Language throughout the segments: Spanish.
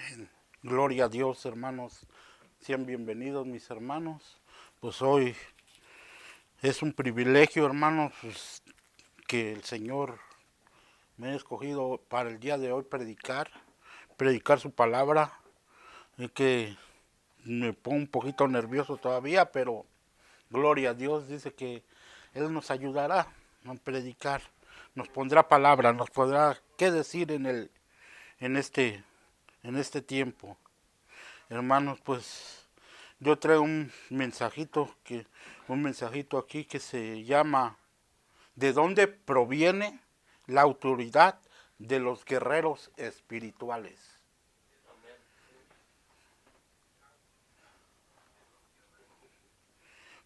Amén. Gloria a Dios, hermanos. Sean bienvenidos, mis hermanos. Pues hoy es un privilegio, hermanos, pues, que el Señor me ha escogido para el día de hoy predicar su palabra. Y que me pongo un poquito nervioso todavía, pero gloria a Dios, dice que Él nos ayudará a predicar, nos pondrá palabra, nos podrá qué decir en este, en este tiempo. Hermanos, pues yo traigo un mensajito aquí que se llama ¿de dónde proviene la autoridad de los guerreros espirituales?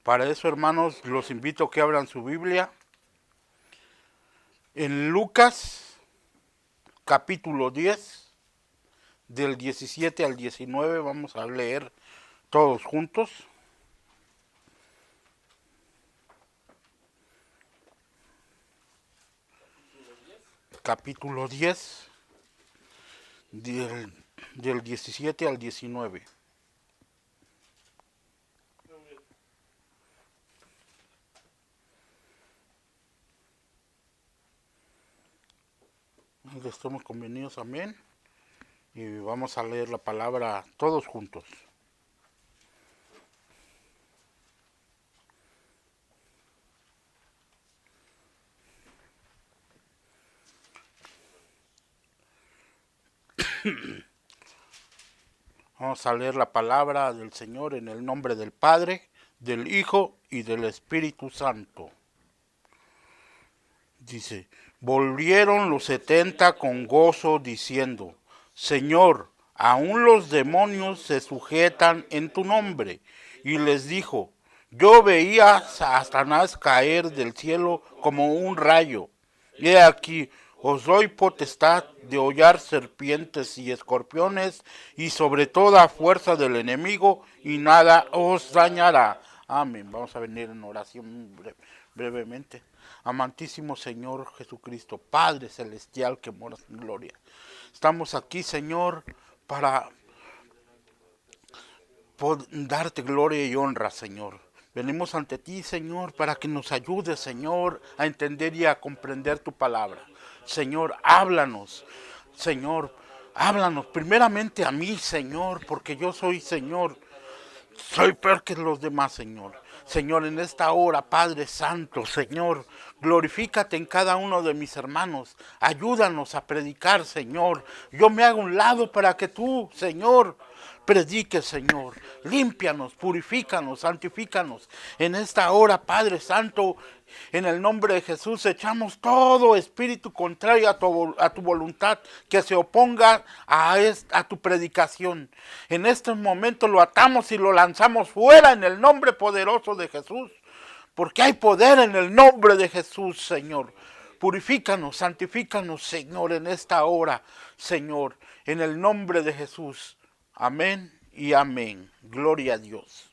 Para eso, hermanos, los invito a que abran su Biblia. En Lucas, capítulo 10, del 17 al 19, vamos a leer todos juntos. Capítulo 10, del, del 17 al 19. Estamos convenidos, amén. Y vamos a leer la palabra todos juntos. Vamos a leer la palabra del Señor en el nombre del Padre, del Hijo y del Espíritu Santo. Dice, volvieron los 70 con gozo diciendo, Señor, aún los demonios se sujetan en tu nombre. Y les dijo, yo veía a Satanás caer del cielo como un rayo. He aquí, os doy potestad de hollar serpientes y escorpiones y sobre toda fuerza del enemigo y nada os dañará. Amén. Vamos a venir en oración brevemente. Amantísimo Señor Jesucristo, Padre Celestial que moras en gloria. Estamos aquí, Señor, para darte gloria y honra, Señor. Venimos ante ti, Señor, para que nos ayudes, Señor, a entender y a comprender tu palabra. Señor, háblanos. Señor, háblanos primeramente a mí, Señor, porque yo soy, Señor, soy peor que los demás, Señor. Señor, en esta hora, Padre Santo, Señor, glorifícate en cada uno de mis hermanos. Ayúdanos a predicar, Señor. Yo me hago un lado para que tú, Señor, prediques, Señor. Límpianos, purifícanos, santifícanos. En esta hora, Padre Santo, en el nombre de Jesús echamos todo espíritu contrario a tu voluntad que se oponga a tu predicación. En este momento lo atamos y lo lanzamos fuera en el nombre poderoso de Jesús. Porque hay poder en el nombre de Jesús, Señor. Purifícanos, santifícanos, Señor, en esta hora, Señor, en el nombre de Jesús. Amén y amén. Gloria a Dios.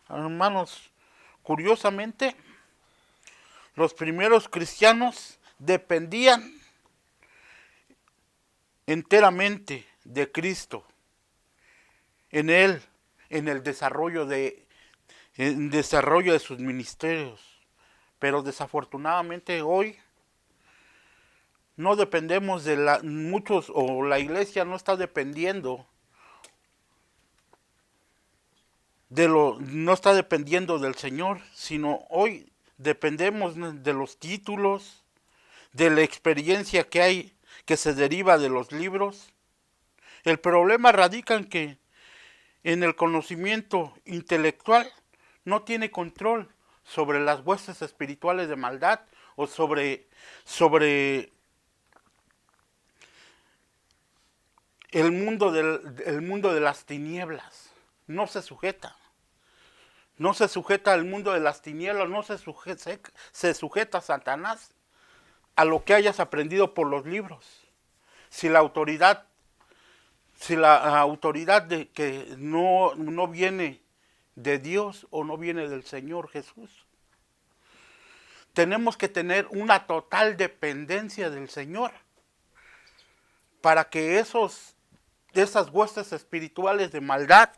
Hermanos, curiosamente, los primeros cristianos dependían enteramente de Cristo, en Él, en el desarrollo de sus ministerios. Pero desafortunadamente hoy no dependemos muchos, o la iglesia no está dependiendo no está dependiendo del Señor, sino hoy dependemos de los títulos, de la experiencia que hay, que se deriva de los libros. El problema radica en el conocimiento intelectual no tiene control sobre las huestes espirituales de maldad o sobre el mundo de las tinieblas. No se sujeta. No se sujeta al mundo de las tinieblas, no se sujeta a Satanás, a lo que hayas aprendido por los libros. Si la autoridad, si la autoridad de que no viene de Dios o no viene del Señor Jesús. Tenemos que tener una total dependencia del Señor para que esas huestes espirituales de maldad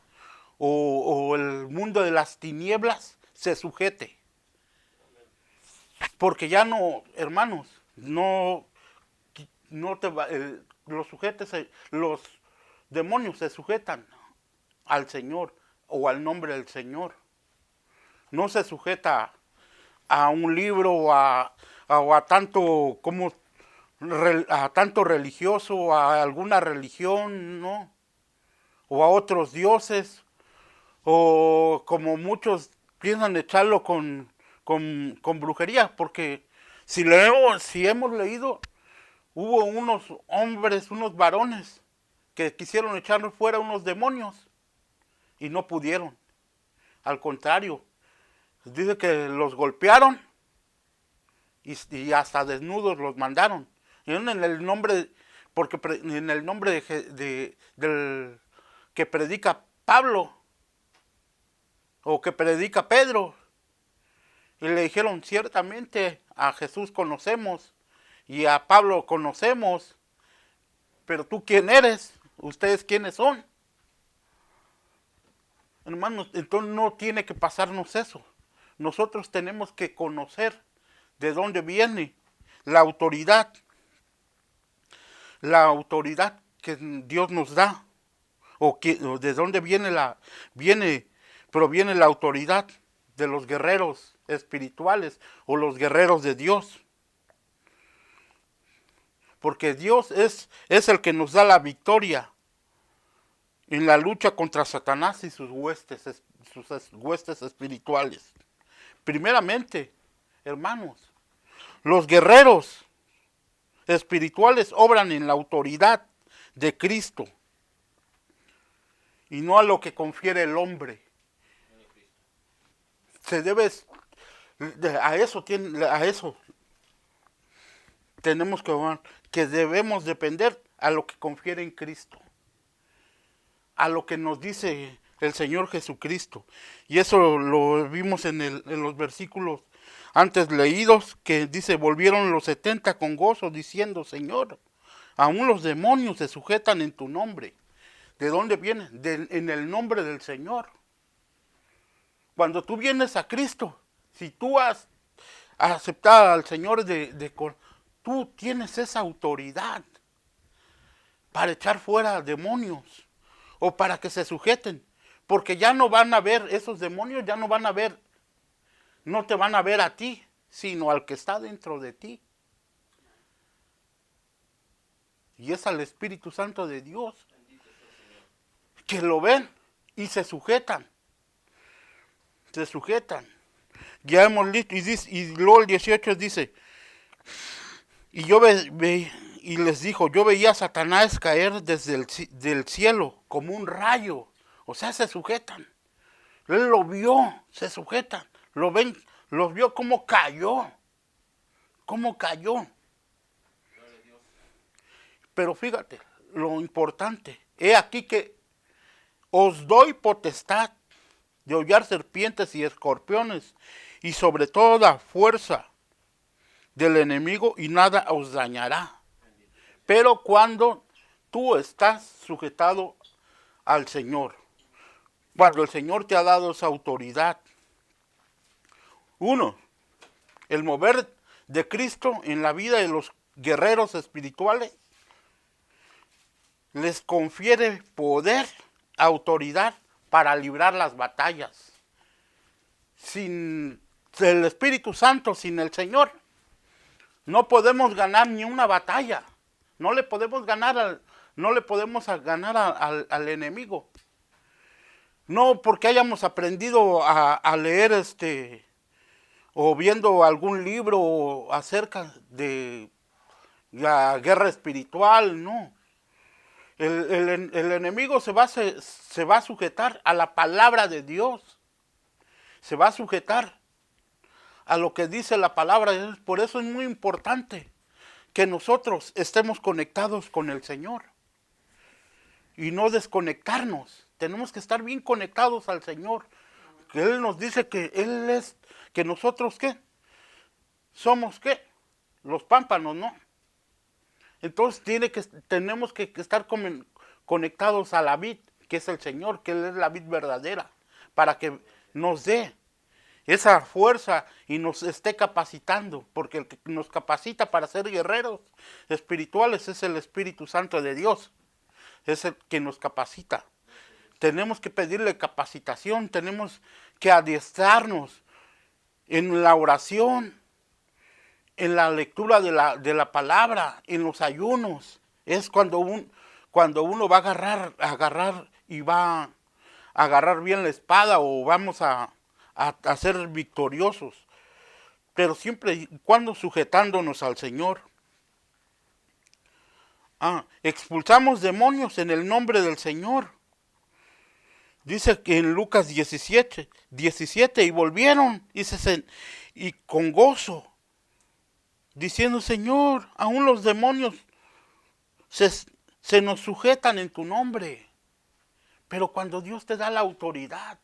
o el mundo de las tinieblas se sujete. Porque ya no, hermanos, no te va, los sujetes, los demonios se sujetan al Señor o al nombre del Señor. No se sujeta a un libro o a tanto como a tanto religioso, a alguna religión, ¿no? O a otros dioses, o como muchos piensan echarlo con brujería, porque si hemos leído, hubo unos hombres, unos varones, que quisieron echarnos fuera unos demonios y no pudieron. Al contrario, dice que los golpearon y hasta desnudos los mandaron. Y en el nombre, porque en el nombre del que predica Pablo o que predica Pedro. Y le dijeron, ciertamente a Jesús conocemos y a Pablo conocemos, pero tú quién eres, ustedes quiénes son. Hermanos, entonces no tiene que pasarnos eso. Nosotros tenemos que conocer de dónde viene la autoridad que Dios nos da, o de dónde proviene la autoridad de los guerreros espirituales o los guerreros de Dios. Porque Dios es el que nos da la victoria en la lucha contra Satanás y sus huestes espirituales. Primeramente, hermanos, los guerreros espirituales obran en la autoridad de Cristo y no a lo que confiere el hombre. Se debe a eso tenemos que debemos depender a lo que confiere en Cristo, a lo que nos dice el Señor Jesucristo. Y eso lo vimos en los versículos antes leídos, que dice, volvieron los 70 con gozo, diciendo, Señor, aún los demonios se sujetan en tu nombre. ¿De dónde viene? En el nombre del Señor. Cuando tú vienes a Cristo, si tú has aceptado al Señor tú tienes esa autoridad para echar fuera demonios o para que se sujeten, porque ya no van a ver esos demonios, ya no van a ver, no te van a ver a ti, sino al que está dentro de ti. Y es al Espíritu Santo de Dios que lo ven y se sujetan. Se sujetan. Ya hemos listo, y luego el 18 dice, y y les dijo, yo veía a Satanás caer desde del cielo como un rayo. O sea, se sujetan. Él lo vio, se sujetan. Lo ven, los vio cómo cayó. Cómo cayó. Pero fíjate, lo importante, he aquí que os doy potestad de hollar serpientes y escorpiones y sobre toda fuerza del enemigo y nada os dañará. Pero cuando tú estás sujetado al Señor, cuando el Señor te ha dado esa autoridad, uno, el mover de Cristo en la vida de los guerreros espirituales les confiere poder, autoridad para librar las batallas. Sin el Espíritu Santo, sin el Señor, no podemos ganar ni una batalla. No le podemos ganar al enemigo. No porque hayamos aprendido a leer o viendo algún libro acerca de la guerra espiritual, no. El enemigo se va a sujetar a la palabra de Dios. Se va a sujetar a lo que dice la palabra de Dios. Por eso es muy importante que nosotros estemos conectados con el Señor y no desconectarnos. Tenemos que estar bien conectados al Señor. Que Él nos dice que Él es, que nosotros ¿qué? Somos ¿qué? Los pámpanos, ¿no? Entonces tenemos que estar conectados a la vid, que es el Señor, que Él es la vid verdadera, para que nos dé esa fuerza y nos esté capacitando, porque el que nos capacita para ser guerreros espirituales es el Espíritu Santo de Dios, es el que nos capacita. Tenemos que pedirle capacitación, tenemos que adiestrarnos en la oración, en la lectura de la palabra, en los ayunos. Es cuando uno va a agarrar y va a agarrar bien la espada o vamos a ser victoriosos. Pero siempre y cuando sujetándonos al Señor. Expulsamos demonios en el nombre del Señor. Dice que en Lucas 17, y volvieron y con gozo, diciendo, Señor, aún los demonios se nos sujetan en tu nombre. Pero cuando Dios te da la autoridad.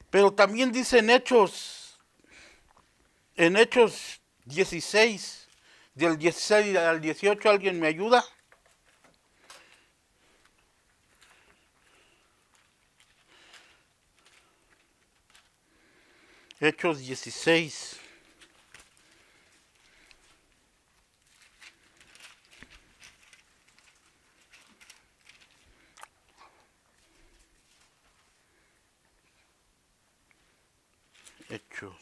Pero también dice en Hechos 16, del 16 al 18, ¿alguien me ayuda? Hechos 16. Hechos.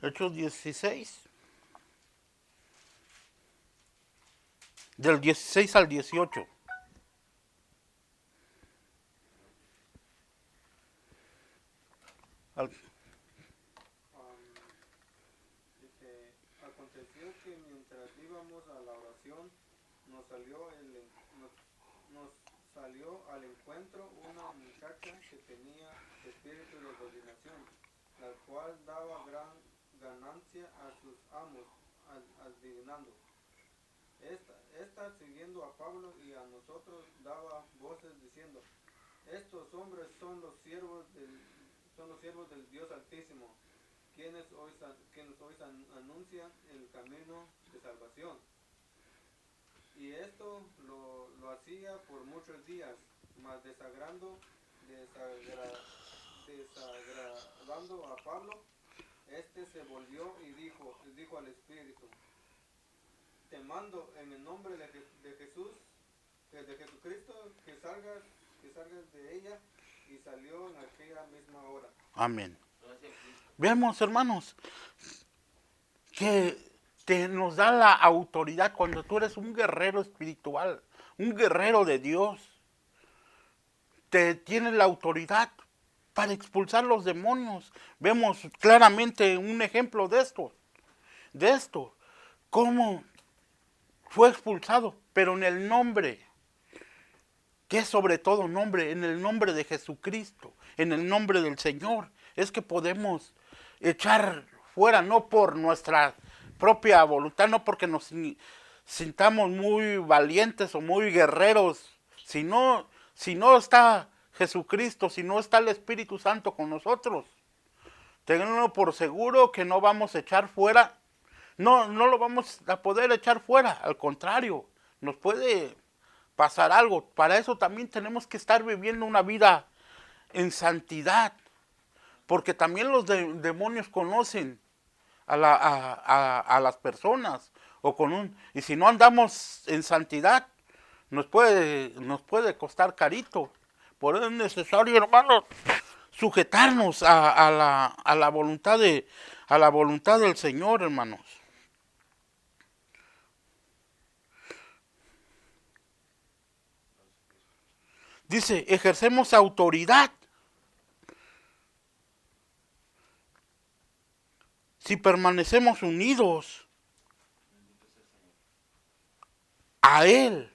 Hechos 16. Del 16 al 18. Dice, aconteció que mientras íbamos a la oración, nos salió, nos salió al encuentro una muchacha que tenía espíritu de adivinación, la cual daba gran ganancia a sus amos adivinando. Esta siguiendo a Pablo y a nosotros daba voces diciendo, estos hombres son los siervos del Dios Altísimo, quienes hoy anuncian el camino de salvación. Y esto lo hacía por muchos días, mas desagradando a Pablo, este se volvió y dijo al Espíritu, te mando en el nombre de Jesucristo, que salgas de ella, y salió en aquella misma hora. Amén. Veamos, hermanos, que nos da la autoridad cuando tú eres un guerrero espiritual, un guerrero de Dios. Te tienes la autoridad para expulsar los demonios. Vemos claramente un ejemplo de esto, cómo fue expulsado, pero en el nombre, que es sobre todo nombre, en el nombre de Jesucristo, en el nombre del Señor, es que podemos echar fuera, no por nuestra propia voluntad, no porque nos sintamos muy valientes o muy guerreros, si no está Jesucristo, si no está el Espíritu Santo con nosotros, tenganlo por seguro que no vamos a echar fuera, no lo vamos a poder echar fuera, al contrario, nos puede pasar algo. Para eso también tenemos que estar viviendo una vida en santidad, porque también los demonios conocen a las personas, y si no andamos en santidad, nos puede costar carito. Por eso es necesario, hermanos, sujetarnos a la voluntad del Señor, hermanos. Dice, ejercemos autoridad si permanecemos unidos a Él,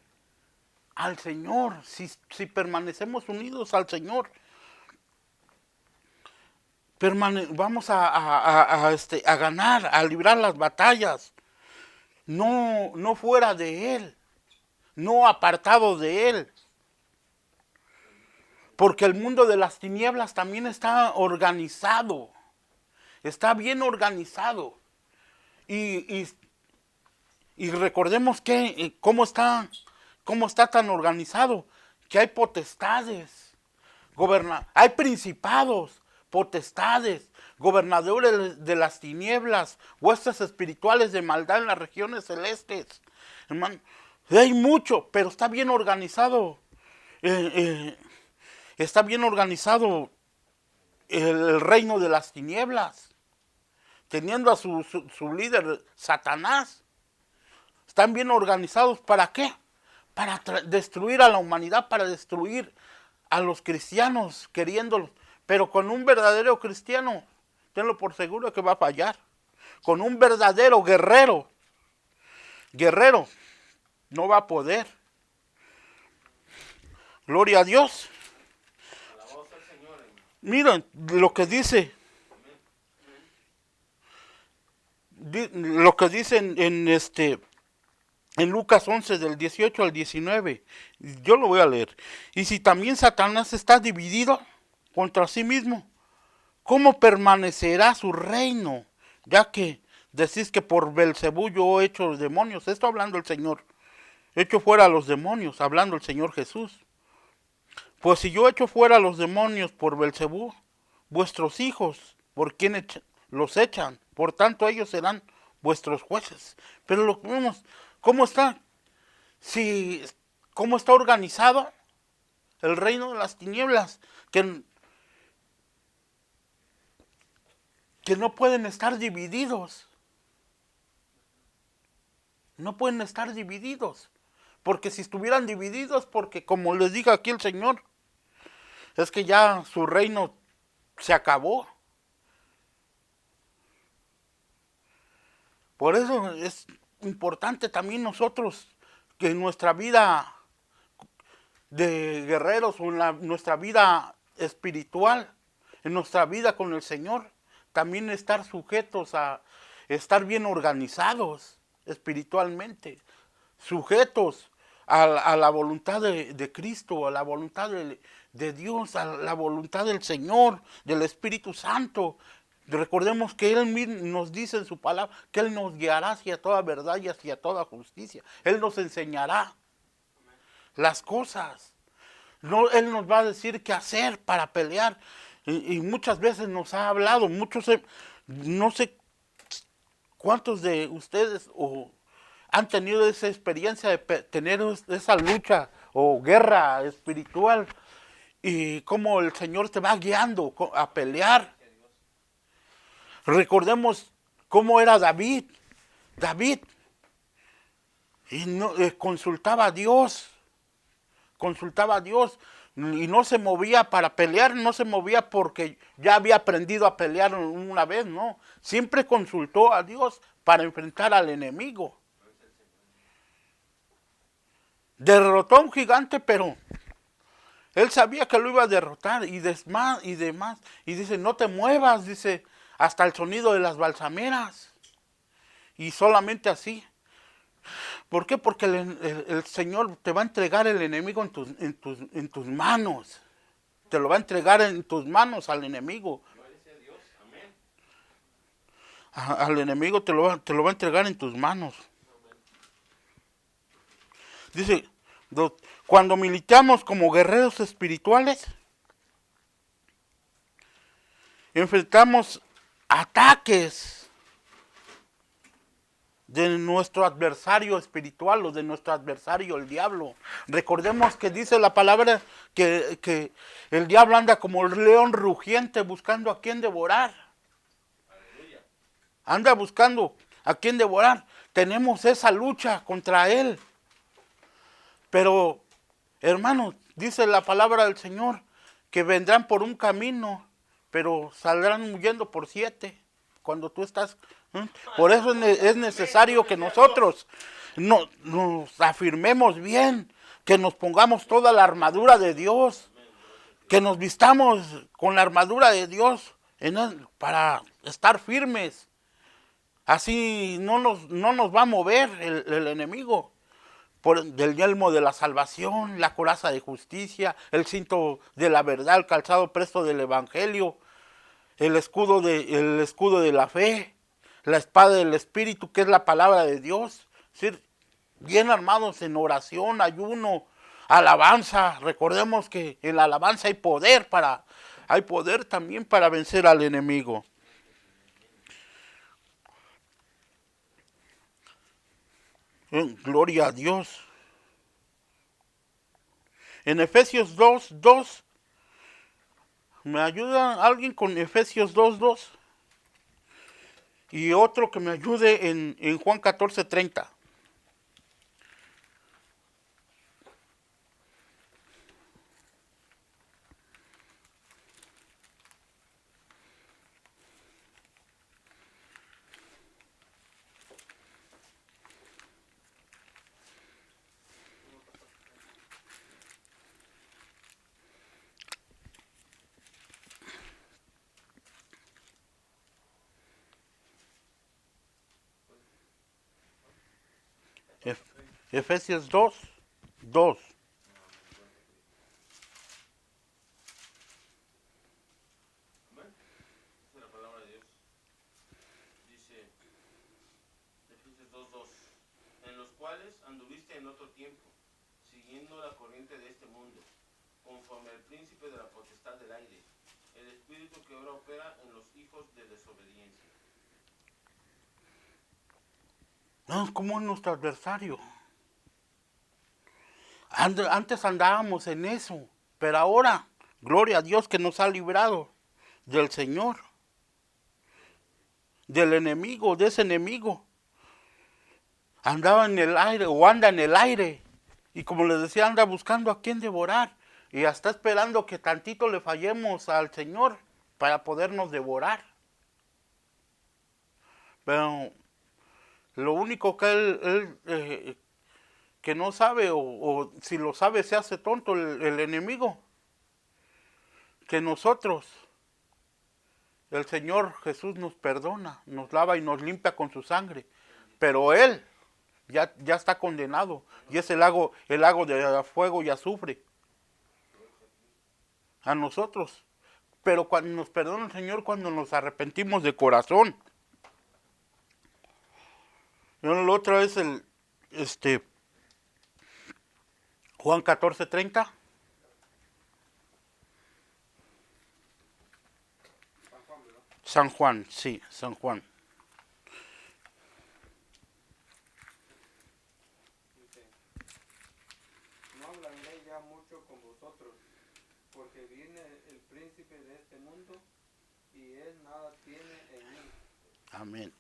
al Señor, si permanecemos unidos al Señor, vamos a ganar, a librar las batallas, no fuera de Él, no apartado de Él. Porque el mundo de las tinieblas también está organizado. Está bien organizado. Y recordemos que cómo está tan organizado, que hay potestades, hay principados, potestades, gobernadores de las tinieblas, huestes espirituales de maldad en las regiones celestes. Hermano, hay mucho, pero está bien organizado. Está bien organizado el reino de las tinieblas, teniendo a su líder Satanás. Están bien organizados, ¿para qué? Para destruir a la humanidad, para destruir a los cristianos, queriéndolos. Pero con un verdadero cristiano, tenlo por seguro que va a fallar. Con un verdadero guerrero, no va a poder. Gloria a Dios. Miren lo que dice. Lo que dice en Lucas 11 del 18 al 19. Yo lo voy a leer. Y si también Satanás está dividido contra sí mismo, ¿cómo permanecerá su reino? Ya que decís que por Belcebú yo he hecho los demonios. Esto hablando el Señor. Hecho fuera a los demonios, hablando el Señor Jesús. Pues si yo echo fuera a los demonios por Belcebú, vuestros hijos, ¿por quién los echan? Por tanto ellos serán vuestros jueces. Pero lo que vemos, ¿cómo está? ¿Cómo está organizado el reino de las tinieblas? Que no pueden estar divididos. No pueden estar divididos. Porque si estuvieran divididos, porque como les diga aquí el Señor, es que ya su reino se acabó. Por eso es importante también nosotros que en nuestra vida de guerreros o en nuestra vida espiritual, en nuestra vida con el Señor, también estar sujetos a estar bien organizados espiritualmente, sujetos a la voluntad de Cristo, a la voluntad de Dios, a la voluntad del Señor, del Espíritu Santo. Recordemos que Él mismo nos dice en su palabra que Él nos guiará hacia toda verdad y hacia toda justicia. Él nos enseñará las cosas. No, Él nos va a decir qué hacer para pelear. Y muchas veces nos ha hablado, no sé cuántos de ustedes han tenido esa experiencia de tener esa lucha o guerra espiritual y cómo el Señor te va guiando a pelear. Recordemos cómo era David. Y consultaba a Dios y no se movía para pelear, no se movía porque ya había aprendido a pelear una vez, no. Siempre consultó a Dios para enfrentar al enemigo. Derrotó a un gigante, pero él sabía que lo iba a derrotar y demás. Y dice, no te muevas, dice, hasta el sonido de las balsameras. Y solamente así. ¿Por qué? Porque el Señor te va a entregar el enemigo en tus manos. Te lo va a entregar en tus manos al enemigo. Al enemigo te lo va a entregar en tus manos. Dice, cuando militamos como guerreros espirituales, enfrentamos ataques de nuestro adversario espiritual o de nuestro adversario el diablo. Recordemos que dice la palabra que el diablo anda como el león rugiente buscando a quien devorar. Anda buscando a quien devorar. Tenemos esa lucha contra él. Pero, hermanos, dice la palabra del Señor que vendrán por un camino, pero saldrán huyendo por 7. Cuando tú estás... Por eso es necesario que nosotros nos afirmemos bien, que nos pongamos toda la armadura de Dios, que nos vistamos con la armadura de Dios para estar firmes. Así no nos va a mover el enemigo. del yelmo de la salvación, la coraza de justicia, el cinto de la verdad, el calzado presto del evangelio, el escudo de la fe, la espada del Espíritu, que es la palabra de Dios. Es decir, bien armados en oración, ayuno, alabanza. Recordemos que en la alabanza hay poder también para vencer al enemigo. Gloria a Dios. En Efesios 2:2, ¿me ayuda alguien con Efesios 2:2? Y otro que me ayude en Juan 14:30. Efesios 2:2. La palabra de Dios dice, Efesios 2:2, en los cuales anduviste en otro tiempo, siguiendo la corriente de este mundo, conforme al príncipe de la potestad del aire, el espíritu que ahora opera en los hijos de desobediencia. No, como es nuestro adversario. Antes andábamos en eso, pero ahora, gloria a Dios que nos ha librado del Señor, del enemigo, de ese enemigo. Andaba en el aire o anda en el aire. Y como les decía, anda buscando a quién devorar. Y está esperando que tantito le fallemos al Señor para podernos devorar. Pero lo único que él que no sabe, o si lo sabe se hace tonto el enemigo, que nosotros, el Señor Jesús nos perdona, nos lava y nos limpia con su sangre, pero Él ya está condenado, y es el lago de fuego y azufre a nosotros. Pero cuando nos perdona el Señor, cuando nos arrepentimos de corazón. Y el otro es Juan 14:30. San Juan, sí, San Juan. Dice, no hablaré ya mucho con vosotros, porque viene el príncipe de este mundo, y él nada tiene en mí. Amén.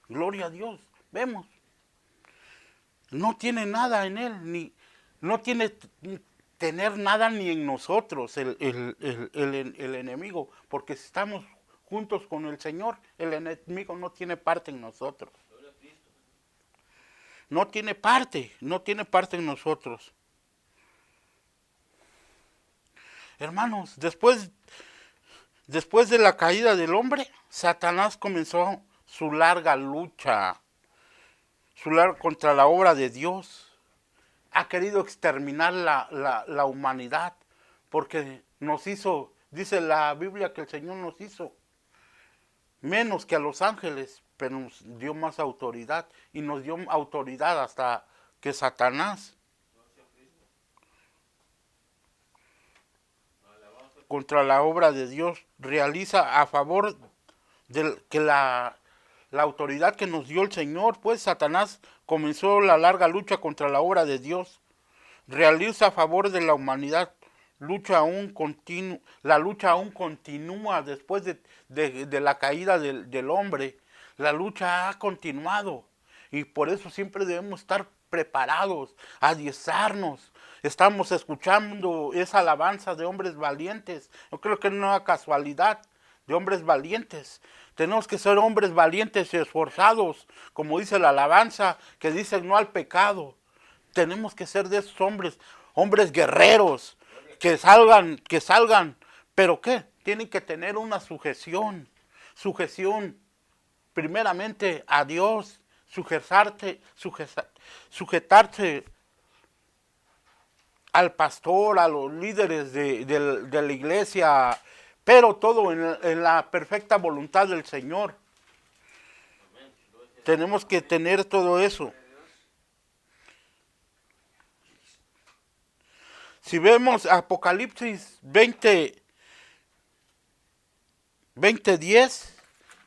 Gloria a Dios. Vemos. No tiene nada en él, no tiene tener nada ni en nosotros el enemigo, porque si estamos juntos con el Señor, el enemigo no tiene parte en nosotros. No tiene parte en nosotros. Hermanos, después de la caída del hombre, Satanás comenzó su larga lucha contra la obra de Dios. Ha querido exterminar la humanidad, porque nos hizo, dice la Biblia que el Señor nos hizo menos que a los ángeles, pero nos dio más autoridad, y nos dio autoridad hasta que Satanás contra la obra de Dios realiza a favor de que la autoridad que nos dio el Señor. Pues Satanás comenzó la larga lucha contra la obra de Dios, realiza a favor de la humanidad, la lucha aún continúa después de la caída del hombre. La lucha ha continuado, y por eso siempre debemos estar preparados, adiestrarnos. Estamos escuchando esa alabanza de hombres valientes. Yo creo que no es una casualidad, de hombres valientes. Tenemos que ser hombres valientes y esforzados, como dice la alabanza, que dice no al pecado. Tenemos que ser de esos hombres guerreros, que salgan, pero ¿qué? Tienen que tener una sujeción primeramente a Dios, sujetarse al pastor, a los líderes de la iglesia, pero todo en la perfecta voluntad del Señor. Tenemos que tener todo eso. Si vemos Apocalipsis 20:10,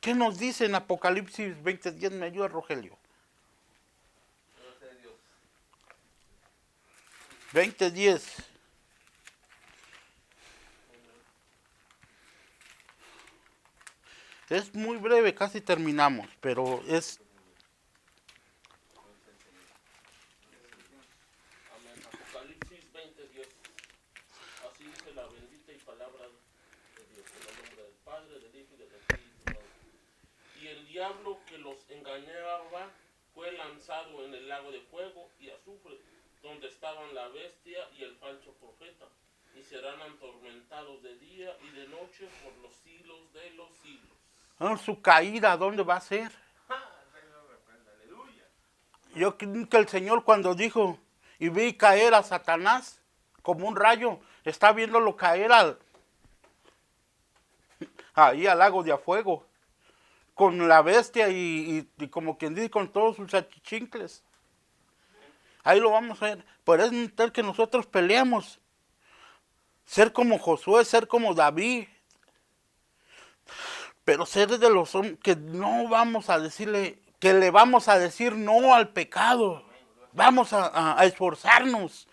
¿qué nos dice en Apocalipsis 20:10? Me ayuda, Rogelio. 20:10. Es muy breve, casi terminamos, pero es... Amén. Apocalipsis 20:10. Así dice la bendita y palabra de Dios, en el nombre del Padre, del Hijo y del Espíritu Santo. Y el diablo que los engañaba fue lanzado en el lago de fuego y azufre, donde estaban la bestia y el falso profeta, y serán atormentados de día y de noche por los siglos de los siglos. Su caída, ¿dónde va a ser? Yo creo que el Señor cuando dijo, y vi caer a Satanás como un rayo, está viéndolo caer ahí al lago de a fuego, con la bestia y como quien dice, con todos sus achichincles. Ahí lo vamos a ver. Por eso es tal que nosotros peleamos. Ser como Josué, ser como David. Pero ser de los hombres que no vamos a decirle, que le vamos a decir no al pecado. Vamos a esforzarnos.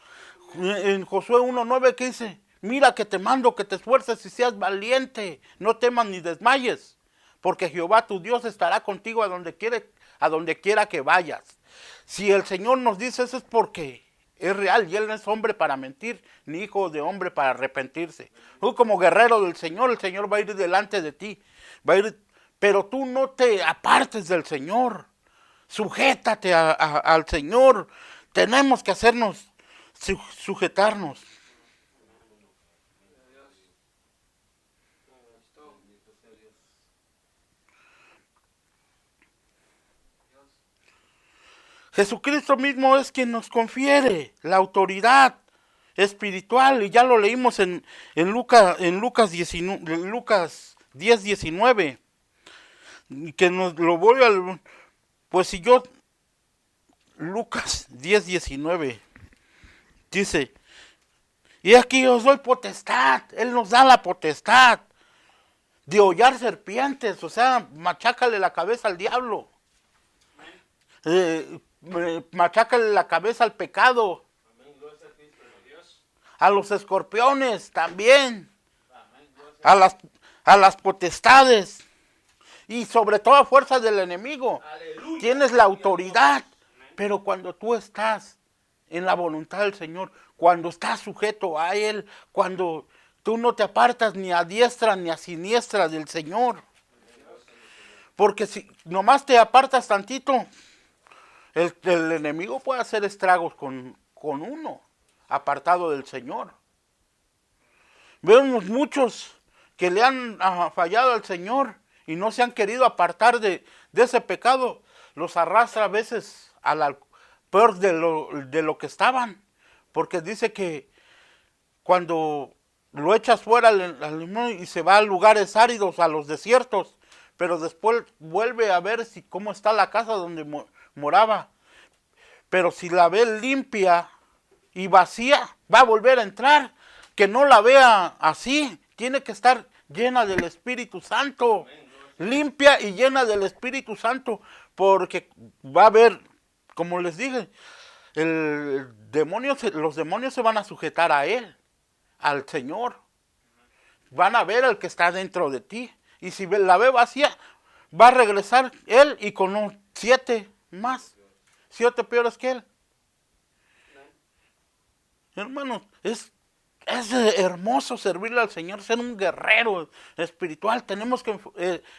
En Josué 1:9 que dice, mira que te mando que te esfuerces y seas valiente. No temas ni desmayes, porque Jehová tu Dios estará contigo a donde quiera que vayas. Si el Señor nos dice eso es porque es real y Él no es hombre para mentir, ni hijo de hombre para arrepentirse. Tú como guerrero del Señor, el Señor va a ir delante de ti. Pero tú no te apartes del Señor. Sujétate al Señor. Tenemos que hacernos, sujetarnos. Jesucristo mismo es quien nos confiere la autoridad espiritual, y ya lo leímos en Lucas 10:19, que nos lo voy a... Pues si yo... Lucas 10:19 dice, y aquí os doy potestad, Él nos da la potestad de hollar serpientes, o sea, machácale la cabeza al diablo. Machácale la cabeza al pecado, a los escorpiones también, a las potestades y sobre toda fuerza del enemigo. Aleluya. Tienes la autoridad, pero cuando tú estás en la voluntad del Señor, cuando estás sujeto a Él, cuando tú no te apartas ni a diestra ni a siniestra del Señor, porque si nomás te apartas tantito, el enemigo puede hacer estragos con uno apartado del Señor. Vemos muchos que le han fallado al Señor y no se han querido apartar de ese pecado. Los arrastra a veces peor de lo que estaban. Porque dice que cuando lo echas fuera y se va a lugares áridos, a los desiertos, pero después vuelve a ver cómo está la casa donde moraba. Pero si la ve limpia y vacía, va a volver a entrar. Que no la vea así, tiene que estar llena del Espíritu Santo, limpia y llena del Espíritu Santo, porque va a haber, como les dije, los demonios se van a sujetar a Él, al Señor. Van a ver al que está dentro de ti, y si la ve vacía, va a regresar Él y con 7 más, 7 peores que Él. Hermanos, es hermoso servirle al Señor, ser un guerrero espiritual. Tenemos que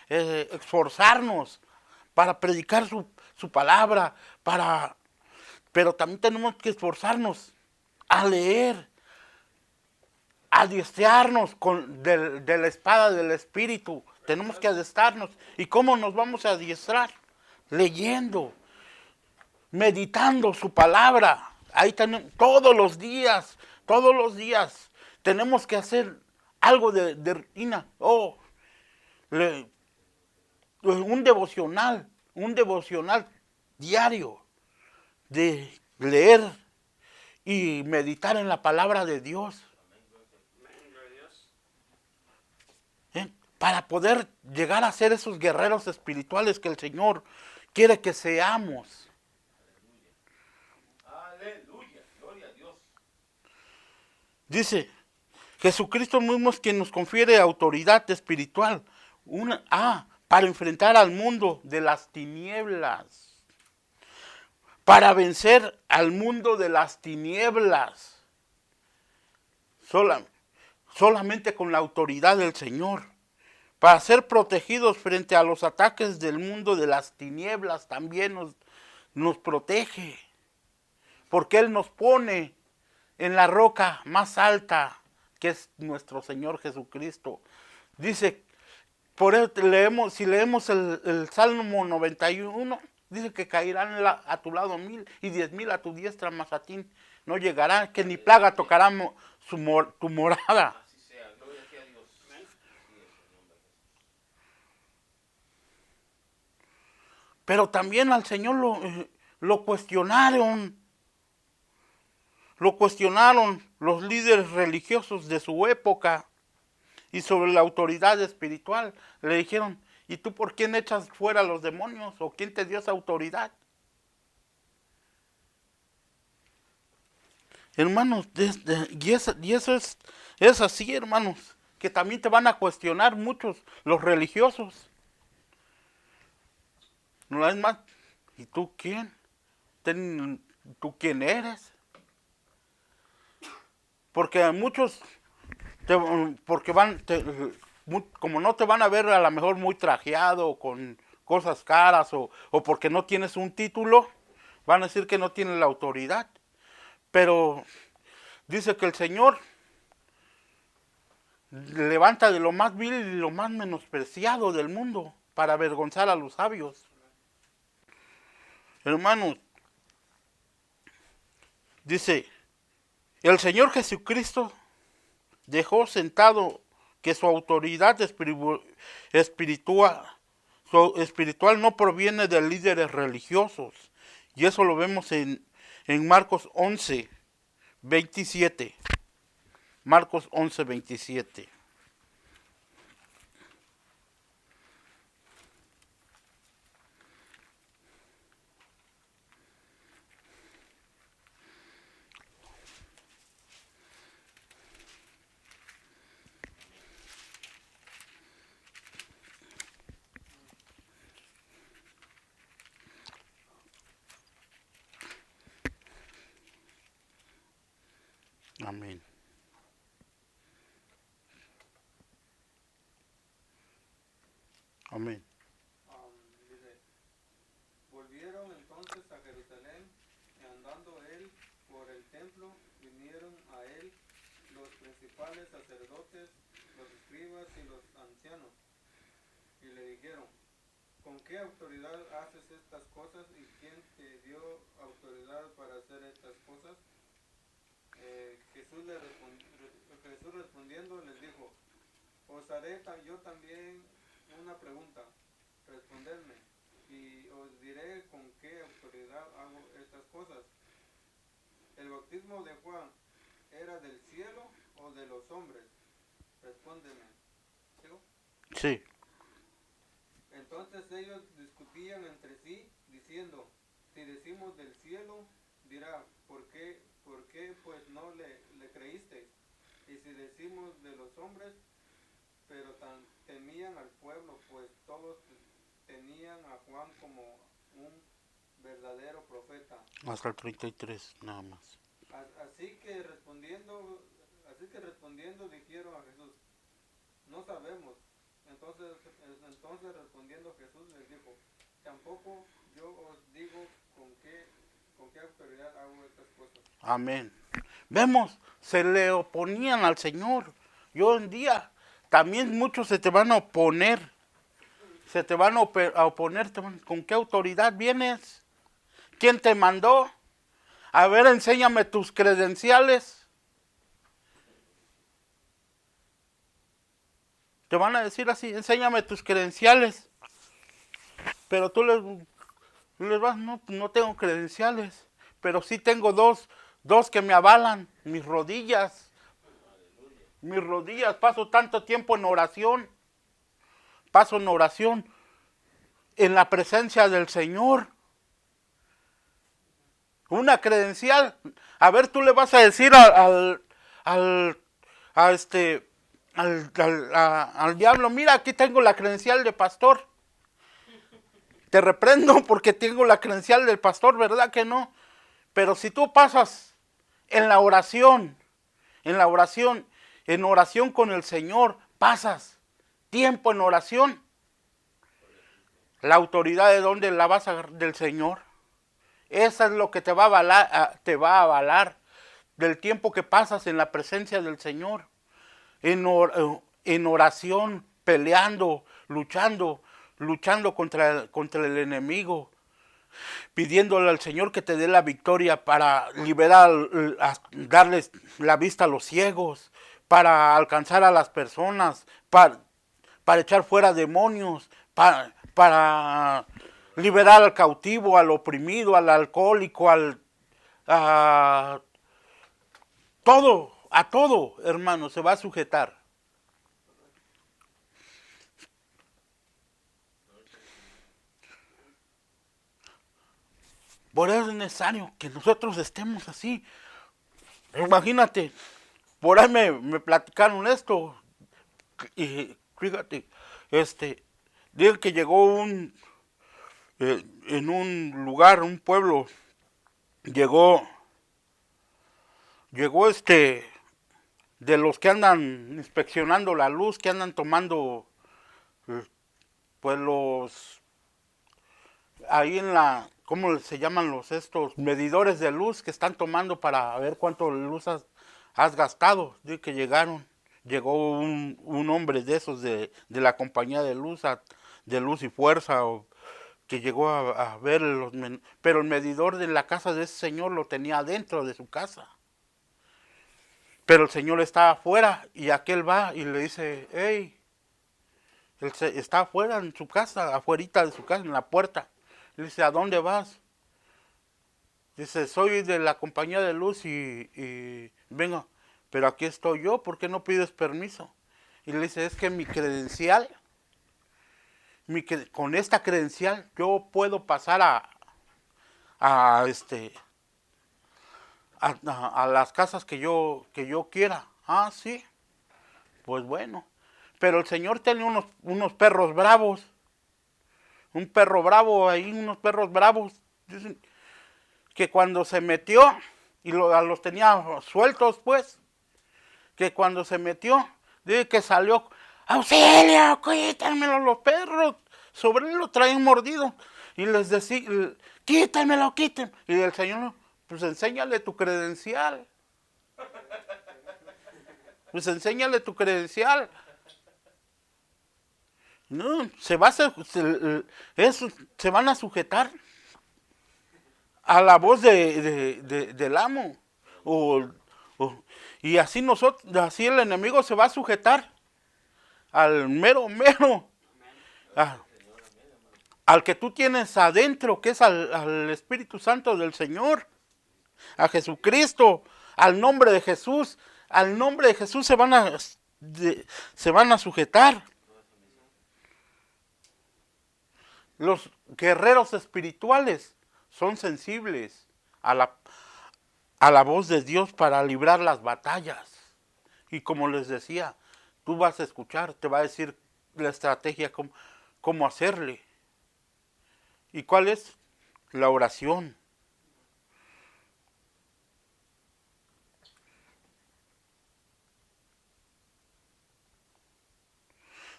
esforzarnos para predicar su palabra, pero también tenemos que esforzarnos a leer, a adiestrarnos de la espada del Espíritu. Tenemos que adiestrarnos. ¿Y cómo nos vamos a adiestrar? Leyendo, meditando su palabra. Ahí tenemos todos los días. todos los días tenemos que hacer algo de rutina. Un devocional diario de leer y meditar en la palabra de Dios. Para poder llegar a ser esos guerreros espirituales que el Señor quiere que seamos. Aleluya, gloria a Dios. Dice, Jesucristo mismo es quien nos confiere autoridad espiritual. Para enfrentar al mundo de las tinieblas. Para vencer al mundo de las tinieblas. Solamente con la autoridad del Señor. Para ser protegidos frente a los ataques del mundo de las tinieblas también nos protege. Porque Él nos pone en la roca más alta, que es nuestro Señor Jesucristo. Dice, por eso si leemos el Salmo 91, dice que caerán a tu lado 1000 y 10,000 a tu diestra, mas a ti no llegará, que ni plaga tocará tu morada. Así sea, gloria a Dios. Pero también al Señor lo cuestionaron. Lo cuestionaron los líderes religiosos de su época y sobre la autoridad espiritual. Le dijeron, ¿y tú por quién echas fuera a los demonios? ¿O quién te dio esa autoridad? Hermanos, y eso es así, hermanos, que también te van a cuestionar muchos, los religiosos. No es más, ¿y tú quién? ¿Tú quién eres? Porque muchos, como no te van a ver a lo mejor muy trajeado, con cosas caras, o porque no tienes un título, van a decir que no tienes la autoridad. Pero dice que el Señor levanta de lo más vil y lo más menospreciado del mundo para avergonzar a los sabios. Hermanos, dice, el Señor Jesucristo dejó sentado que su autoridad espiritual no proviene de líderes religiosos. Y eso lo vemos en Marcos 11, 27. Marcos 11, 27. Amén. Amén. Dice, volvieron entonces a Jerusalén, y andando él por el templo, vinieron a él los principales sacerdotes, los escribas y los ancianos, y le dijeron, ¿con qué autoridad haces estas cosas y quién te dio autoridad para hacer estas cosas? Jesús respondiendo les dijo, os haré yo también una pregunta, respondedme, y os diré con qué autoridad hago estas cosas. ¿El bautismo de Juan era del cielo o de los hombres? Respóndeme. ¿Sigo? Sí. Entonces ellos discutían entre sí, diciendo, si decimos del cielo, dirá, ¿por qué pues no le creísteis? Y si decimos de los hombres, pero temían al pueblo, pues todos tenían a Juan como un verdadero profeta. Hasta el 33, nada más. Así que respondiendo dijeron a Jesús, no sabemos. Entonces respondiendo Jesús les dijo, tampoco yo os digo con qué autoridad hago estas cosas. Amén. Vemos, se le oponían al Señor. Y hoy en día también muchos se te van a oponer. Se te van a oponer. ¿Con qué autoridad vienes? ¿Quién te mandó? A ver, enséñame tus credenciales. Te van a decir así, enséñame tus credenciales. Pero tú les vas, no tengo credenciales. Pero sí tengo dos que me avalan, mis rodillas. Mis rodillas, paso tanto tiempo en oración. Paso en oración, en la presencia del Señor. Una credencial. A ver, tú le vas a decir al diablo, mira, aquí tengo la credencial de pastor. Te reprendo porque tengo la credencial del pastor, ¿verdad que no? Pero si tú pasas en la oración, en oración con el Señor, pasas tiempo en oración, la autoridad de dónde la vas a agarrar, del Señor. Esa es lo que te va a avalar del tiempo que pasas en la presencia del Señor, en oración, peleando, luchando contra el enemigo, pidiéndole al Señor que te dé la victoria para liberar, darles la vista a los ciegos, para alcanzar a las personas, para echar fuera demonios, para liberar al cautivo, al oprimido, al alcohólico, a todo, hermano, se va a sujetar. Por eso es necesario que nosotros estemos así. Imagínate, por ahí me platicaron esto. Y fíjate, dice que llegó en un lugar, un pueblo, llegó de los que andan inspeccionando la luz, que andan tomando, pues ahí ¿cómo se llaman estos medidores de luz que están tomando para ver cuánto luz has gastado? Dice que llegó un hombre de esos de la compañía de luz, de Luz y Fuerza, que llegó a ver pero el medidor de la casa de ese señor lo tenía adentro de su casa. Pero el señor está afuera y aquel va y le dice, hey, él está afuera en su casa, afuerita de su casa, en la puerta. Le dice, ¿a dónde vas? Dice, soy de la compañía de luz y vengo, pero aquí estoy yo, ¿por qué no pides permiso? Y le dice, es que mi credencial, con esta credencial yo puedo pasar a las casas que yo quiera. Ah, sí, pues bueno. Pero el señor tenía unos perros bravos. Un perro bravo ahí, unos perros bravos. Dicen que cuando se metió, y los tenía sueltos pues, que cuando se metió, dice que salió, ¡auxilio, quítenmelo los perros! Sobre él lo traen mordido. Y les decía, quítenmelo, quítenmelo. Y el señor, pues enséñale tu credencial. Pues enséñale tu credencial. No, se van a sujetar a la voz del amo. Y así así el enemigo se va a sujetar al mero, al que tú tienes adentro, que es al Espíritu Santo del Señor, a Jesucristo, al nombre de Jesús. Al nombre de Jesús se van a sujetar. Los guerreros espirituales son sensibles a la voz de Dios para librar las batallas. Y como les decía, tú vas a escuchar, te va a decir la estrategia, cómo hacerle. ¿Y cuál es? La oración.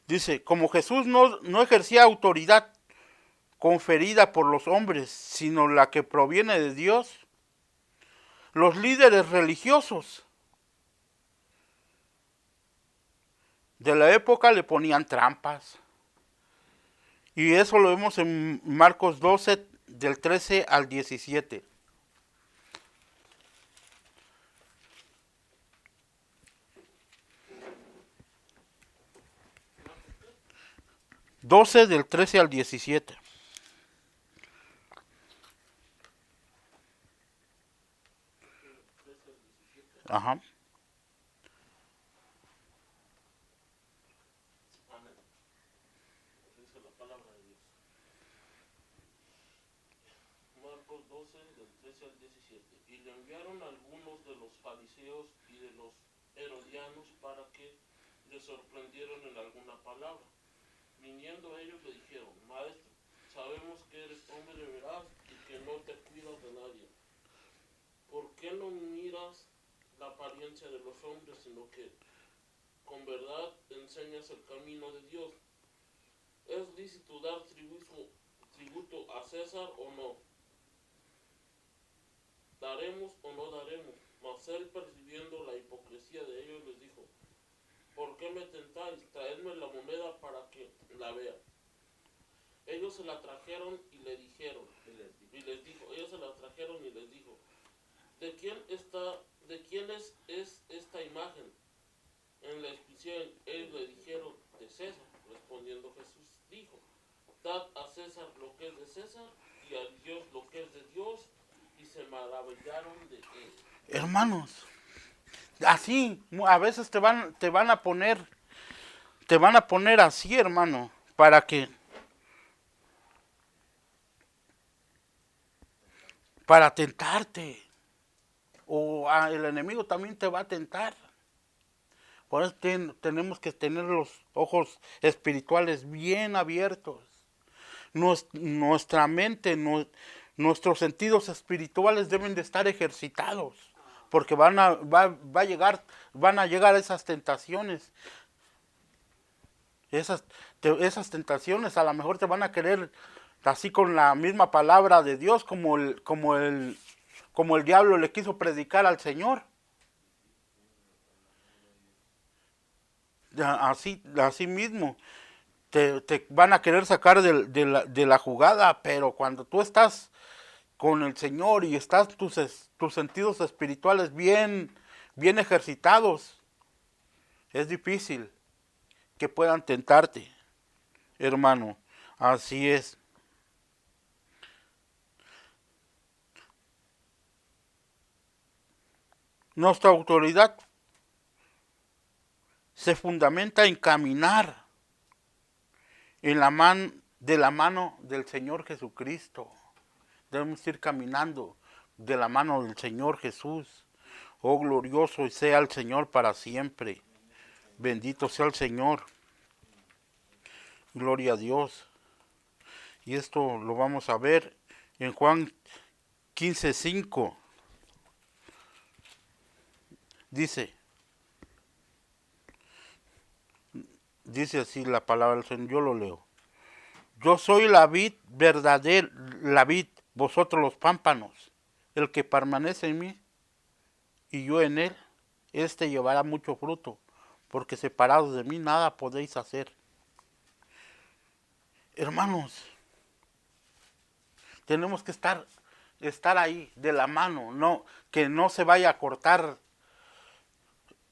Dice, como Jesús no ejercía autoridad conferida por los hombres, sino la que proviene de Dios, los líderes religiosos de la época le ponían trampas. Y eso lo vemos en Marcos 12, del 13 al 17. 12 del 13 al 17. Ajá. Amén. Dice la palabra de Dios. Marcos 12, del 13 al 17. Y le enviaron algunos de los fariseos y de los herodianos para que le sorprendieran en alguna palabra. Viniendo ellos le dijeron, Maestro, sabemos que eres hombre veraz y que no te cuidas de nadie. ¿Por qué no miras la apariencia de los hombres, sino que con verdad enseñas el camino de Dios? ¿Es lícito dar tributo a César o no? ¿Daremos o no daremos? Mas él, percibiendo la hipocresía de ellos, les dijo, ¿por qué me tentáis? Traedme la moneda para que la vea. Ellos se la trajeron y le dijeron, ellos se la trajeron y les dijo, ¿de quién es esta imagen? En la inscripción ellos le dijeron, de César. Respondiendo Jesús dijo, dad a César lo que es de César y a Dios lo que es de Dios. Y se maravillaron de él. Hermanos, así a veces te van a poner así, hermano, para tentarte. O el enemigo también te va a tentar. Por eso tenemos que tener los ojos espirituales bien abiertos. Nuestra mente, nuestros sentidos espirituales deben de estar ejercitados. Porque van a llegar esas tentaciones. Esas tentaciones a lo mejor te van a querer así con la misma palabra de Dios como el diablo le quiso predicar al Señor. Así mismo te van a querer sacar de la jugada, pero cuando tú estás con el Señor y estás tus sentidos espirituales bien ejercitados, es difícil que puedan tentarte, hermano. Así es. Nuestra autoridad se fundamenta en caminar de la mano del Señor Jesucristo. Debemos ir caminando de la mano del Señor Jesús. Oh, glorioso sea el Señor para siempre. Bendito sea el Señor. Gloria a Dios. Y esto lo vamos a ver en Juan 15:5. Dice así la palabra del Señor, yo lo leo. Yo soy la vid verdadera, la vid, vosotros los pámpanos. El que permanece en mí y yo en él, este llevará mucho fruto, porque separados de mí nada podéis hacer. Hermanos, tenemos que estar ahí de la mano, que no se vaya a cortar.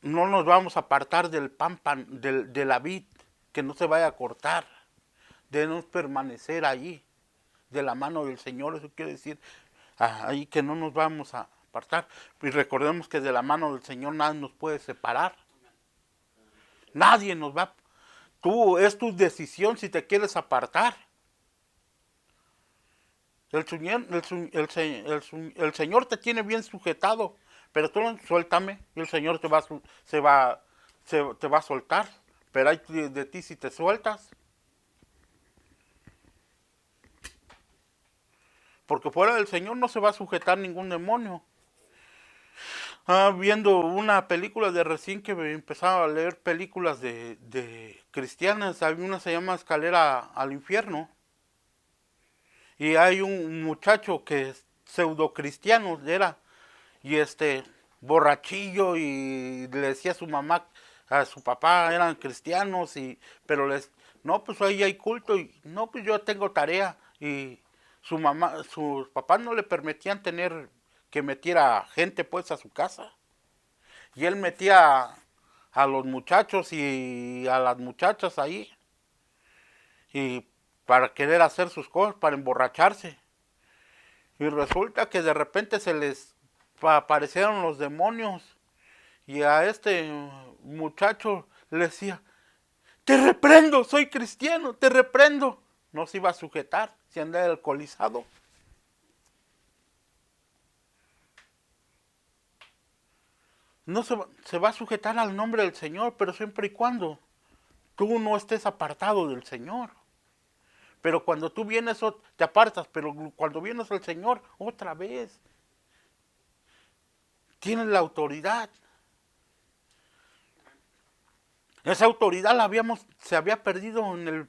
No nos vamos a apartar del pámpano, de la vid, que no se vaya a cortar. Debemos permanecer allí, de la mano del Señor. Eso quiere decir ahí que no nos vamos a apartar. Y recordemos que de la mano del Señor nadie nos puede separar. Nadie nos va. Es tu decisión si te quieres apartar. El Señor te tiene bien sujetado, pero tú suéltame y el Señor te va a soltar. Pero hay de ti si te sueltas. Porque fuera del Señor no se va a sujetar ningún demonio. Viendo una película de recién que me empezaba a leer películas de cristianas. Hay una que se llama Escalera al Infierno. Y hay un muchacho que es pseudo cristiano, era, y borrachillo, y le decía a su mamá, a su papá eran cristianos, pero no, pues ahí hay culto, y no, pues yo tengo tarea, y sus papás no le permitían que metiera gente pues a su casa, y él metía a los muchachos y a las muchachas ahí, y para querer hacer sus cosas, para emborracharse. Y resulta que de repente se les aparecieron los demonios y a este muchacho le decía, te reprendo, soy cristiano, te reprendo. No se iba a sujetar si andaba alcoholizado. No se va a sujetar al nombre del Señor, pero siempre y cuando tú no estés apartado del Señor. Pero cuando tú vienes, te apartas, pero cuando vienes al Señor, otra vez, tienes la autoridad. Esa autoridad se había perdido en el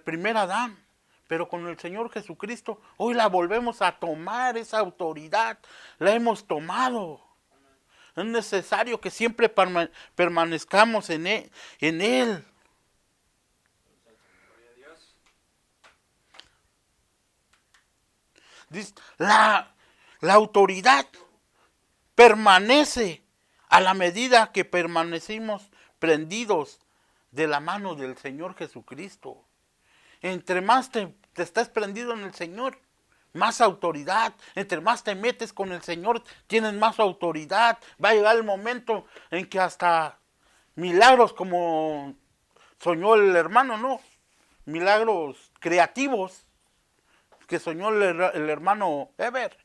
primer Adán. Pero con el Señor Jesucristo, hoy la volvemos a tomar, esa autoridad, la hemos tomado. Es necesario que siempre permanezcamos en Él. Dice, la autoridad permanece a la medida que permanecimos prendidos de la mano del Señor Jesucristo. Entre más te estás prendido en el Señor, más autoridad. Entre más te metes con el Señor, tienes más autoridad. Va a llegar el momento en que hasta milagros como soñó el hermano, ¿no? Milagros creativos que soñó el hermano Eber.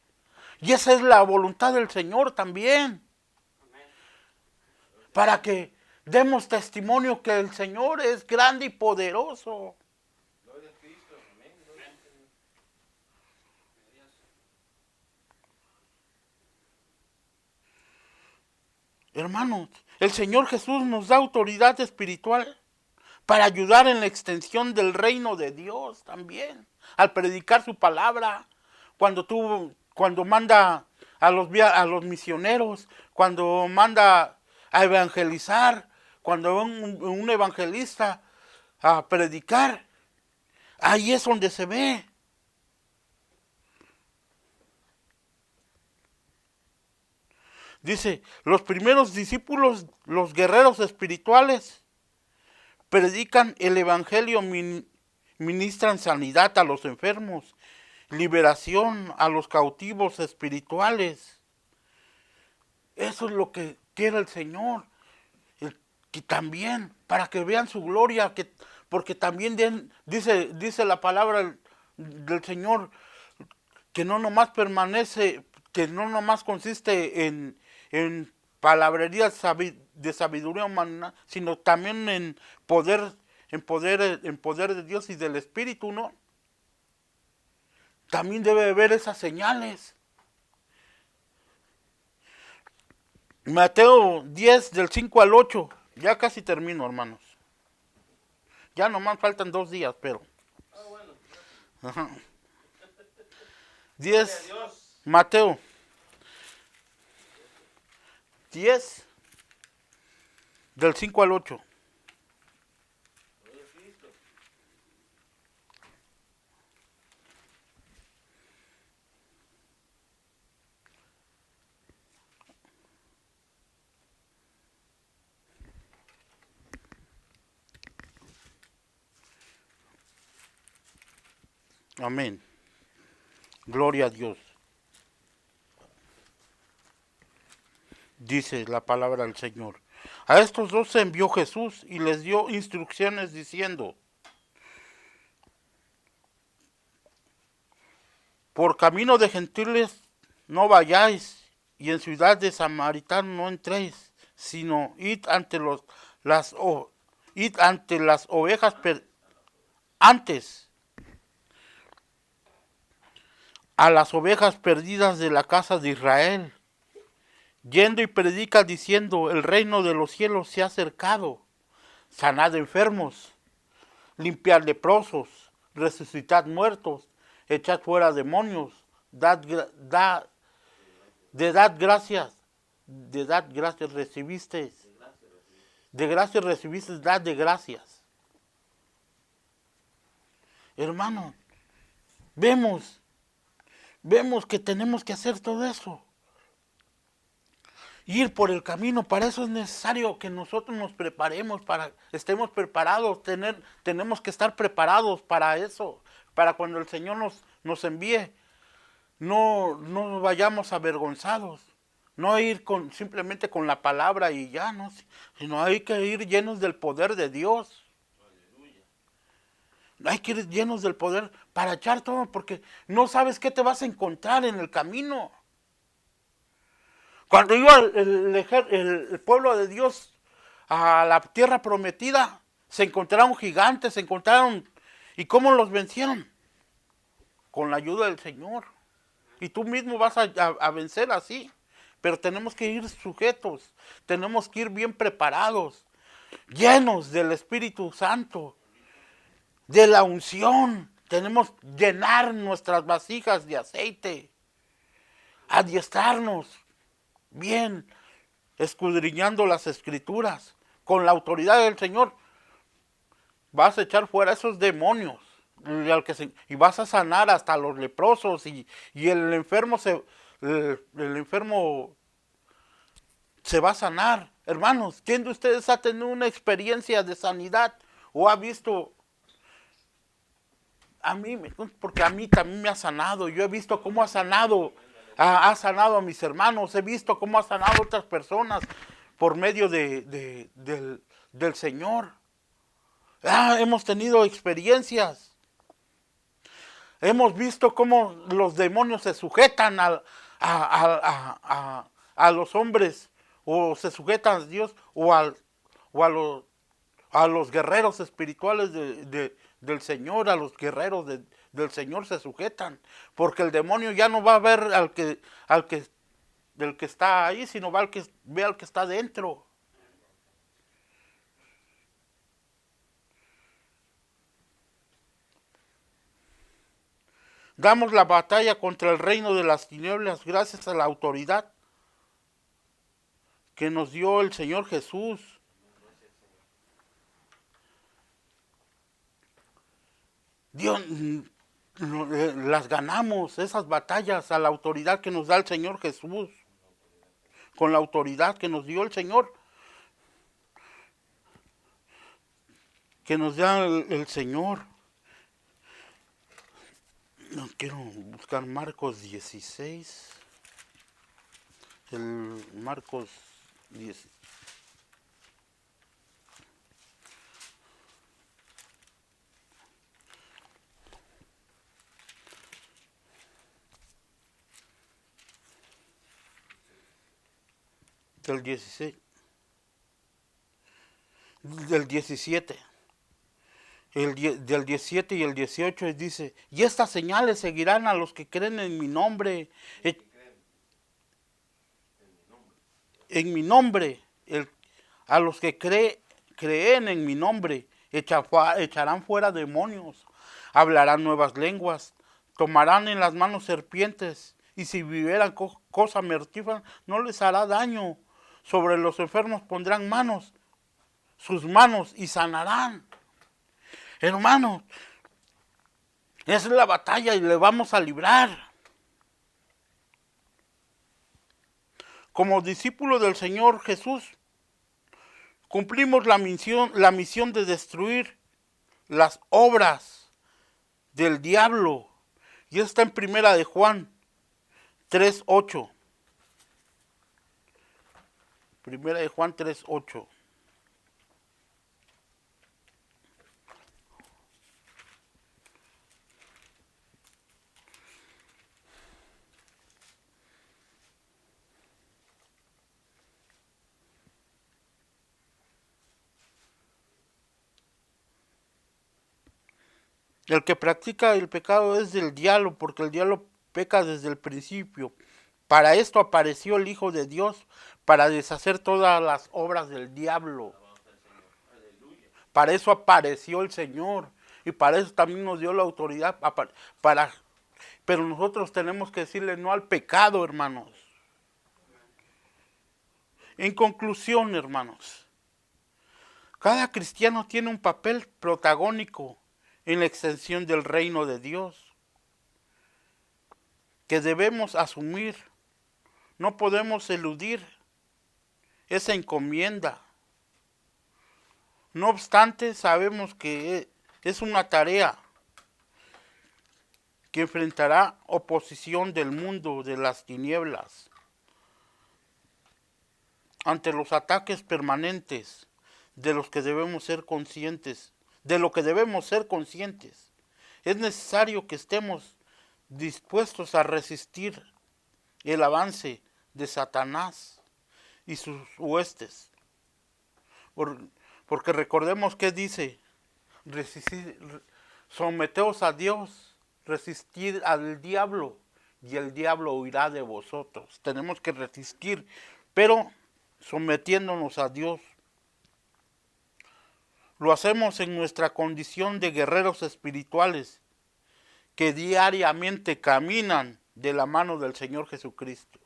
Y esa es la voluntad del Señor también. Para que demos testimonio que el Señor es grande y poderoso. Gloria a Cristo. Amén. Gloria al Señor. Hermanos, el Señor Jesús nos da autoridad espiritual para ayudar en la extensión del reino de Dios también, al predicar su palabra, cuando manda a los misioneros, cuando manda a evangelizar, cuando un evangelista a predicar, ahí es donde se ve. Dice, los primeros discípulos, los guerreros espirituales, predican el evangelio, ministran sanidad a los enfermos, liberación a los cautivos espirituales. Eso es lo que quiere el Señor. Que también, para que vean su gloria, porque también dice la palabra del Señor, que no nomás permanece, que no nomás consiste en palabrería de sabiduría humana, sino también en poder de Dios y del Espíritu, ¿no? También debe haber esas señales. Mateo 10, del 5 al 8. Ya casi termino, hermanos. Ya nomás faltan 2 días, pero. Bueno. Ajá. 10, Mateo 10, del 5 al 8. Gloria a Cristo. Amén. Gloria a Dios. Dice la palabra del Señor. A estos dos se envió Jesús y les dio instrucciones diciendo, por camino de gentiles no vayáis, y en ciudad de samaritanos no entréis, sino id ante las ovejas antes a las ovejas perdidas de la casa de Israel, yendo y predica diciendo, el reino de los cielos se ha acercado, sanad enfermos, limpiad leprosos, resucitad muertos, echad fuera demonios, dad gracias recibisteis, de gracias recibisteis, dad de gracias. Hermano, vemos que tenemos que hacer todo eso. ir por el camino. Para eso es necesario que nosotros nos preparemos, para estemos preparados. Tenemos que estar preparados para eso, para cuando el Señor nos envíe, no vayamos avergonzados. No ir simplemente con la palabra y ya, no, sino hay que ir llenos del poder de Dios. Hay que ir llenos del poder para echar todo, porque no sabes qué te vas a encontrar en el camino. Cuando iba el pueblo de Dios a la tierra prometida, se encontraron gigantes, ¿y cómo los vencieron? Con la ayuda del Señor. Y tú mismo vas a vencer así. Pero tenemos que ir sujetos, tenemos que ir bien preparados, llenos del Espíritu Santo, de la unción. Tenemos que llenar nuestras vasijas de aceite, adiestrarnos bien, escudriñando las Escrituras, con la autoridad del Señor. Vas a echar fuera esos demonios y vas a sanar hasta los leprosos y el enfermo el enfermo se va a sanar. Hermanos, ¿quién de ustedes ha tenido una experiencia de sanidad o ha visto? Porque a mí también me ha sanado. Yo he visto cómo ha sanado a mis hermanos, he visto cómo ha sanado a otras personas por medio del Señor. Hemos tenido experiencias. Hemos visto cómo los demonios se sujetan a los hombres, o se sujetan a Dios, o a los guerreros espirituales del Señor, a los guerreros del Señor se sujetan, porque el demonio ya no va a ver del que está ahí, sino ve al que está dentro. Damos la batalla contra el reino de las tinieblas gracias a la autoridad que nos dio el Señor Jesús. Dios, las ganamos, esas batallas, a la autoridad que nos da el Señor Jesús, con la autoridad que nos dio el Señor, que nos da el Señor. No, quiero buscar Marcos 16, Marcos 10. Del 16, del 17, del 17 y el 18 dice, y estas señales seguirán a los que creen en mi nombre. En mi nombre, a los que creen en mi nombre, echarán fuera demonios, hablarán nuevas lenguas, tomarán en las manos serpientes, y si vivieran cosa mortífera, no les hará daño. Sobre los enfermos pondrán sus manos, y sanarán. Hermanos, esa es la batalla y le vamos a librar. Como discípulos del Señor Jesús, cumplimos la misión de destruir las obras del diablo. Y está en Primera de Juan 3:8. Primera de Juan 3:8. El que practica el pecado es del diablo, porque el diablo peca desde el principio. Para esto apareció el Hijo de Dios, para deshacer todas las obras del diablo. Para eso apareció el Señor, y para eso también nos dio la autoridad. Pero nosotros tenemos que decirle no al pecado, hermanos. En conclusión, hermanos, cada cristiano tiene un papel protagónico en la extensión del reino de Dios que debemos asumir. No podemos eludir esa encomienda. No obstante, sabemos que es una tarea que enfrentará oposición del mundo de las tinieblas ante los ataques permanentes de los que debemos ser conscientes, de lo que debemos ser conscientes. Es necesario que estemos dispuestos a resistir el avance de Satanás y sus huestes. Porque recordemos que dice, someteos a Dios, resistir al diablo y el diablo huirá de vosotros. Tenemos que resistir, pero sometiéndonos a Dios. Lo hacemos en nuestra condición de guerreros espirituales que diariamente caminan de la mano del Señor Jesucristo.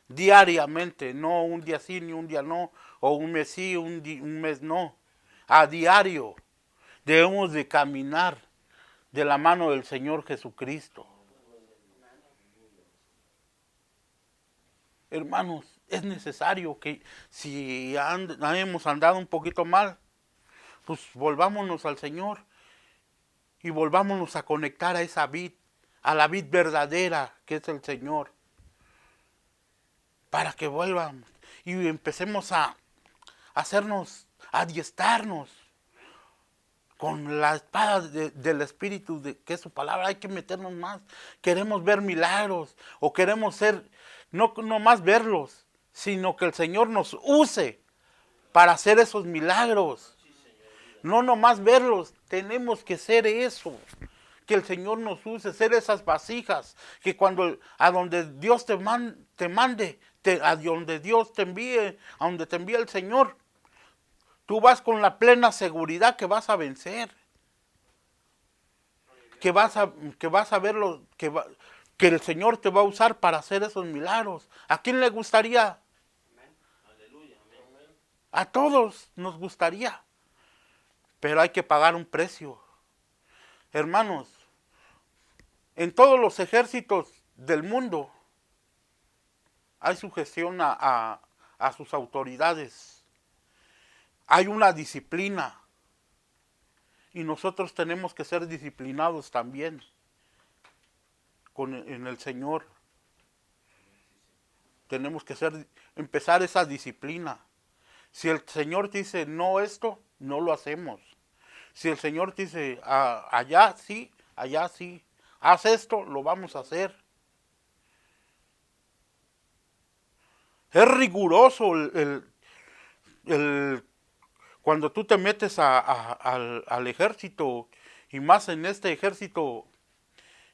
Diariamente, no un día sí ni un día no, o un mes sí, un mes no. A diario debemos de caminar de la mano del Señor Jesucristo. Hermanos, es necesario que si hemos andado un poquito mal, pues volvámonos al Señor y volvámonos a conectar a esa vid, a la vid verdadera que es el Señor, para que vuelvamos y empecemos a hacernos, a adiestrarnos con la espada del Espíritu, que es su palabra. Hay que meternos más. Queremos ver milagros o queremos ser, no más verlos, sino que el Señor nos use para hacer esos milagros. No nomás verlos, tenemos que ser eso, que el Señor nos use, ser esas vasijas, que cuando a donde Dios te mande, a donde Dios te envíe, a donde te envíe el Señor, tú vas con la plena seguridad que vas a vencer, que vas a verlo, que el Señor te va a usar para hacer esos milagros. ¿A quién le gustaría? A todos nos gustaría. Pero hay que pagar un precio. Hermanos, en todos los ejércitos del mundo hay sujeción a sus autoridades. Hay una disciplina. Y nosotros tenemos que ser disciplinados también en el Señor. Tenemos que empezar esa disciplina. Si el Señor dice no esto, no lo hacemos. Si el Señor dice allá sí, haz esto, lo vamos a hacer. Es riguroso cuando tú te metes al ejército, y más en este ejército,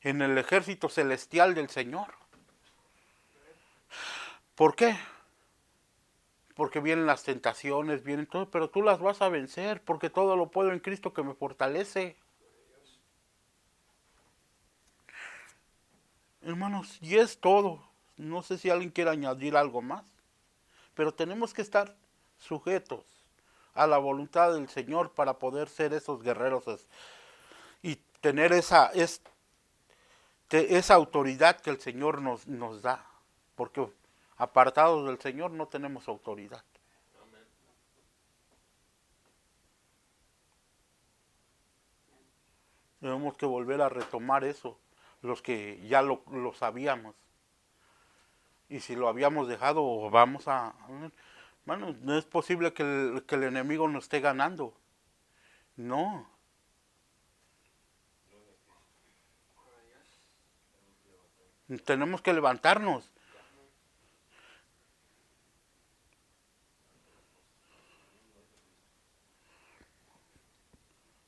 en el ejército celestial del Señor. ¿Por qué? Porque vienen las tentaciones, vienen todo, pero tú las vas a vencer, porque todo lo puedo en Cristo que me fortalece. Hermanos, y es todo. No sé si alguien quiere añadir algo más, pero tenemos que estar sujetos a la voluntad del Señor para poder ser esos guerreros y tener esa autoridad que el Señor nos da, porque apartados del Señor no tenemos autoridad. Tenemos que volver a retomar eso, los que ya lo sabíamos. Y si lo habíamos dejado, vamos a... Bueno, no es posible que el enemigo nos esté ganando. No. Tenemos que levantarnos.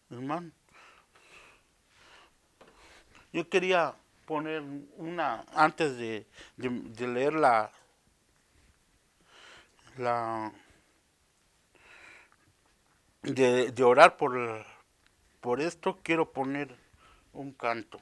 Hermano, yo quería poner antes de leer de orar por esto, quiero poner un canto.